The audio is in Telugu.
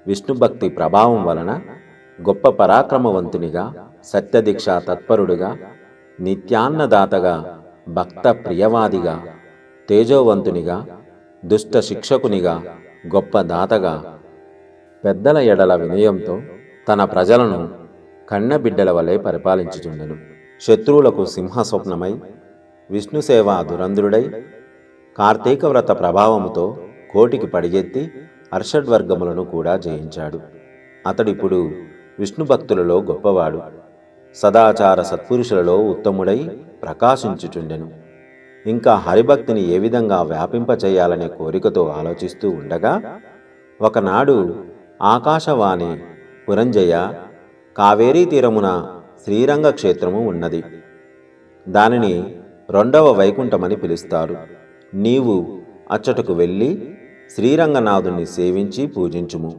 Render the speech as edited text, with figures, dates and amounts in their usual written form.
విష్ణుభక్తి ప్రభావం వలన గొప్ప పరాక్రమవంతునిగా, సత్యదీక్షా తత్పరుడుగా, నిత్యాన్నదాతగా, భక్త ప్రియవాదిగా, తేజోవంతునిగా, దుష్ట శిక్షకునిగా, గొప్ప దాతగా, పెద్దల ఎడల వినయంతో తన ప్రజలను కన్నబిడ్డల వలె పరిపాలించుచుండెను. శత్రువులకు సింహస్వప్నమై, విష్ణుసేవా దురంధరుడై, కార్తీక వ్రత ప్రభావముతో కోటికి పడిగెత్తి అర్షడ్వర్గములను కూడా జయించాడు. అతడిప్పుడు విష్ణుభక్తులలో గొప్పవాడు, సదాచార సత్పురుషులలో ఉత్తముడై ప్రకాశించుచుండెను. ఇంకా హరిభక్తిని ఏ విధంగా వ్యాపింపచేయాలనే కోరికతో ఆలోచిస్తూ ఉండగా, ఒకనాడు ఆకాశవాణి, పురంజయ, కావేరీ తీరమున శ్రీరంగ క్షేత్రము ఉన్నది. దానిని 2వ వైకుంఠమని పిలుస్తారు. నీవు అచ్చటకు వెళ్ళి శ్రీరంగనాథుణ్ణి సేవించి పూజించుము.